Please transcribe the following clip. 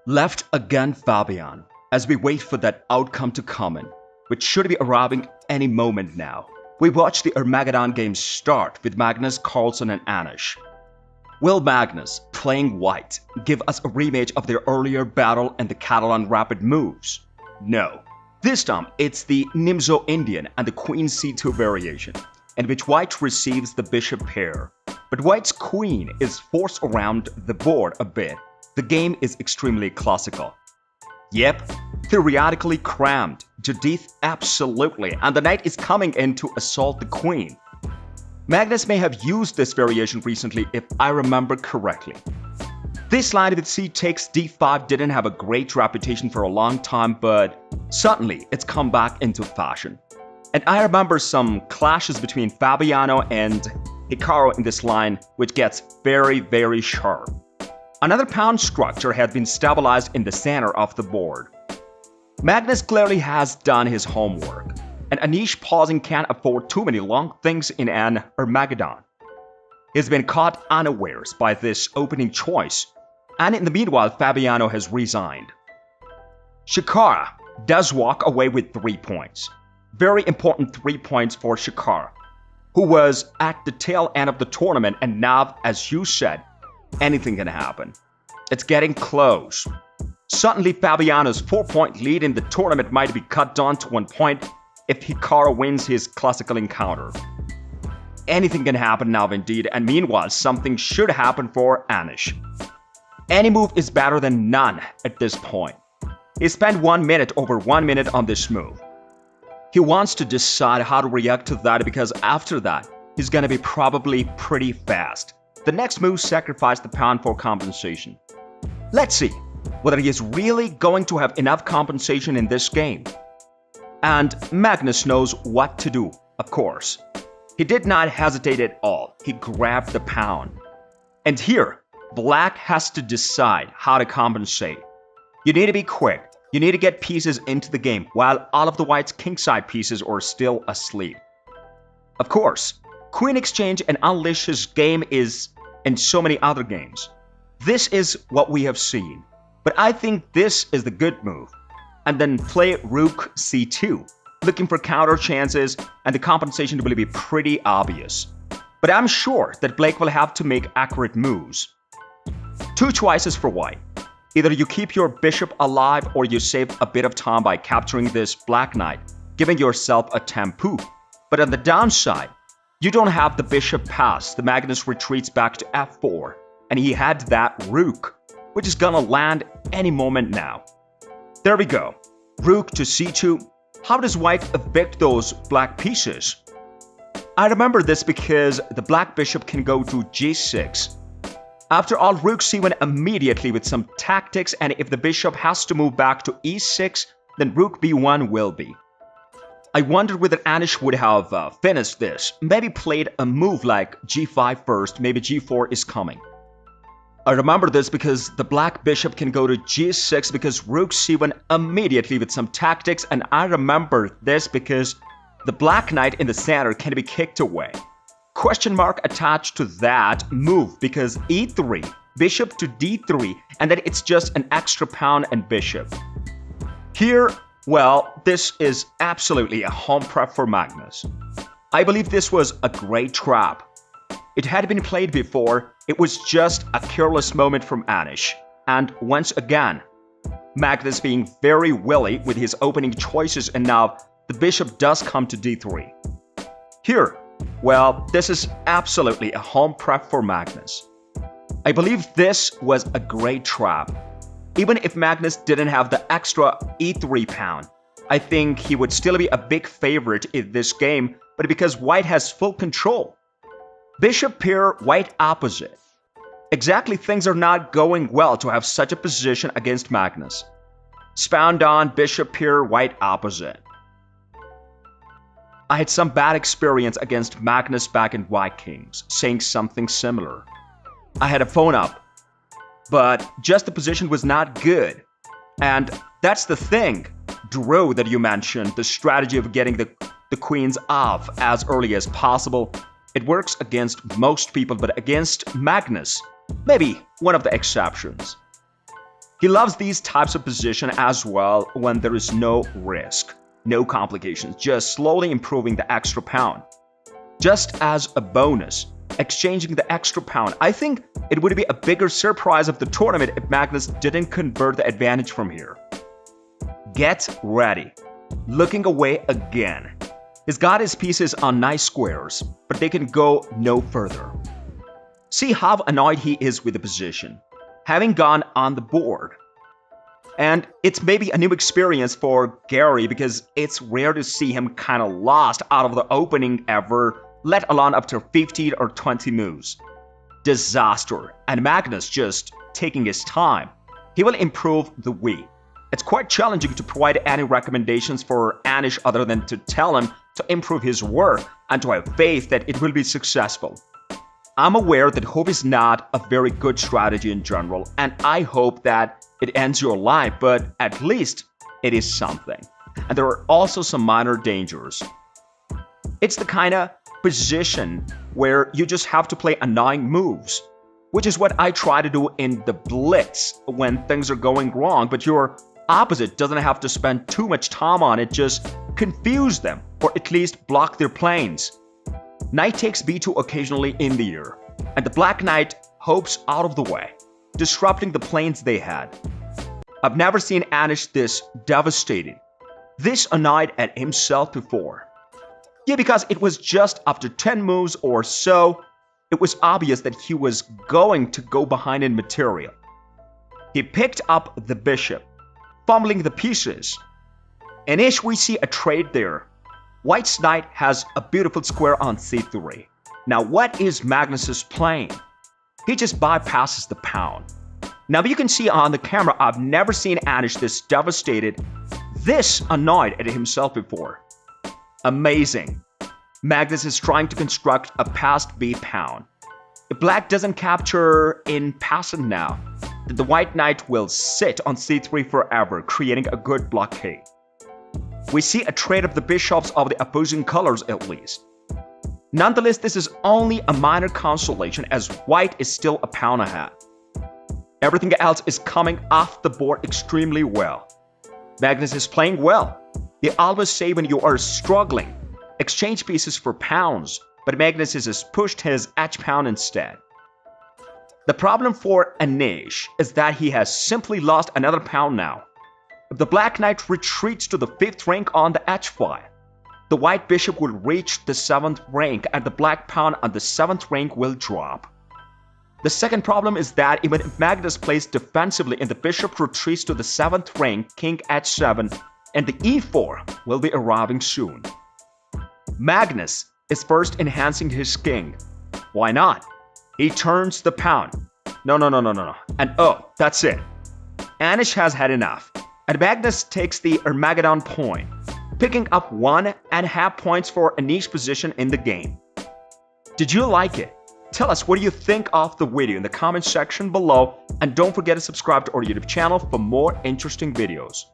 Left again Fabian, as we wait for that outcome to come in, which should be arriving any moment now. We watch the Armageddon game start with Magnus, Carlsen and Anish. Will Magnus, playing white, give us a rematch of their earlier battle and the Catalan rapid moves? No. This time, it's the Nimzo Indian and the Queen C2 variation, in which white receives the bishop pair. But white's queen is forced around the board a bit. The game is extremely classical. Yep, theoretically crammed, Judith absolutely, and the knight is coming in to assault the queen. Magnus may have used this variation recently if I remember correctly. This line with c takes d5 didn't have a great reputation for a long time, but suddenly it's come back into fashion. And I remember some clashes between Fabiano and Hikaru in this line, which gets very sharp. Another pawn structure had been stabilized in the center of the board. Magnus clearly has done his homework, and Anish pausing can't afford too many long things in an Armageddon. He's been caught unawares by this opening choice, and in the meanwhile Fabiano has resigned. Shikara does walk away with 3 points. Very important 3 points for Shikara, who was at the tail end of the tournament, and now, as you said, anything can happen. It's getting close. Suddenly Fabiano's 4-point lead in the tournament might be cut down to 1 point if Hikaru wins his classical encounter. Anything can happen now indeed, and meanwhile something should happen for Anish. Any move is better than none at this point. He spent 1 minute over 1 minute on this move. He wants to decide how to react to that because after that, he's gonna be probably pretty fast. The next move sacrificed the pawn for compensation. Let's see whether he is really going to have enough compensation in this game. And Magnus knows what to do, of course. He did not hesitate at all. He grabbed the pawn. And here, Black has to decide how to compensate. You need to be quick. You need to get pieces into the game while all of the white's kingside pieces are still asleep. Of course, Queen Exchange and Unleash his game is in so many other games. This is what we have seen. But I think this is the good move. And then play Rook C2, looking for counter chances, and the compensation will be pretty obvious. But I'm sure that Blake will have to make accurate moves. 2 choices for white. Either you keep your bishop alive or you save a bit of time by capturing this black knight, giving yourself a tempo. But on the downside, you don't have the bishop pass. The Magnus retreats back to f4, and he had that rook, which is gonna land any moment now. There we go. Rook to c2. How does white evict those black pieces? I remember this because the black bishop can go to g6. After all, rook c1 immediately with some tactics, and if the bishop has to move back to e6, then rook b1 will be. I wondered whether Anish would have finished this, maybe played a move like g5 first, maybe g4 is coming. I remember this because the black bishop can go to g6 because rook c1 immediately with some tactics, and I remember this because the black knight in the center can be kicked away. Question mark attached to that move because e3, bishop to d3, and then it's just an extra pawn and bishop. Here, well, this is absolutely a home prep for Magnus. I believe this was a great trap. It had been played before, it was just a careless moment from Anish. And once again, Magnus being very willy with his opening choices, and now the bishop does come to d3. Here, well, this is absolutely a home prep for Magnus. I believe this was a great trap. Even if Magnus didn't have the extra e3 pawn, I think he would still be a big favorite in this game, but because white has full control. Bishop pair, white opposite. Exactly, things are not going well to have such a position against Magnus. Spawned on, bishop pair, white opposite. I had some bad experience against Magnus back in White Kings, saying something similar. I had a phone up, but just the position was not good. And that's the thing, Drew, that you mentioned, the strategy of getting the queens off as early as possible. It works against most people, but against Magnus, maybe one of the exceptions. He loves these types of position as well when there is no risk, no complications, just slowly improving the extra pound. Just as a bonus, exchanging the extra pound, I think it would be a bigger surprise of the tournament if Magnus didn't convert the advantage from here. Get ready. Looking away again. He's got his pieces on nice squares, but they can go no further. See how annoyed he is with the position, having gone on the board. And it's maybe a new experience for Gary because it's rare to see him kind of lost out of the opening ever, let alone up to 15 or 20 moves. Disaster, and Magnus just taking his time. He will improve the Wii. It's quite challenging to provide any recommendations for Anish other than to tell him to improve his work and to have faith that it will be successful. I'm aware that hope is not a very good strategy in general, and I hope that it ends your life, but at least it is something. And there are also some minor dangers. It's the kind of position where you just have to play annoying moves, which is what I try to do in the Blitz when things are going wrong, but your opposite doesn't have to spend too much time on it, just confuse them, or at least block their planes. Knight takes b2 occasionally in the air, and the Black Knight hopes out of the way, disrupting the planes they had. I've never seen Anish this devastated, this annoyed at himself before. Yeah, because it was just after 10 moves or so, it was obvious that he was going to go behind in material. He picked up the bishop, fumbling the pieces. Anish, we see a trade there. White's knight has a beautiful square on c3. Now what is Magnus's playing? He just bypasses the pawn. Now you can see on the camera, I've never seen Anish this devastated, this annoyed at himself before. Amazing. Magnus is trying to construct a passed b pawn. If black doesn't capture in passant now, then the white knight will sit on c3 forever, creating a good blockade. We see a trade of the bishops of the opposing colors at least. Nonetheless, this is only a minor consolation as white is still a pawn ahead. Everything else is coming off the board extremely well. Magnus is playing well. They always say when you are struggling, exchange pieces for pawns, but Magnus has pushed his h-pawn instead. The problem for Anish is that he has simply lost another pawn now. If the black knight retreats to the 5th rank on the h-file, the white bishop will reach the 7th rank and the black pawn on the 7th rank will drop. The second problem is that even if Magnus plays defensively and the bishop retreats to the 7th rank, king h7, and the e4 will be arriving soon. Magnus is first enhancing his king. Why not? He turns the pawn. No. And oh, that's it. Anish has had enough. And Magnus takes the Armageddon point, picking up 1.5 points for Anish's position in the game. Did you like it? Tell us what do you think of the video in the comment section below, and don't forget to subscribe to our YouTube channel for more interesting videos.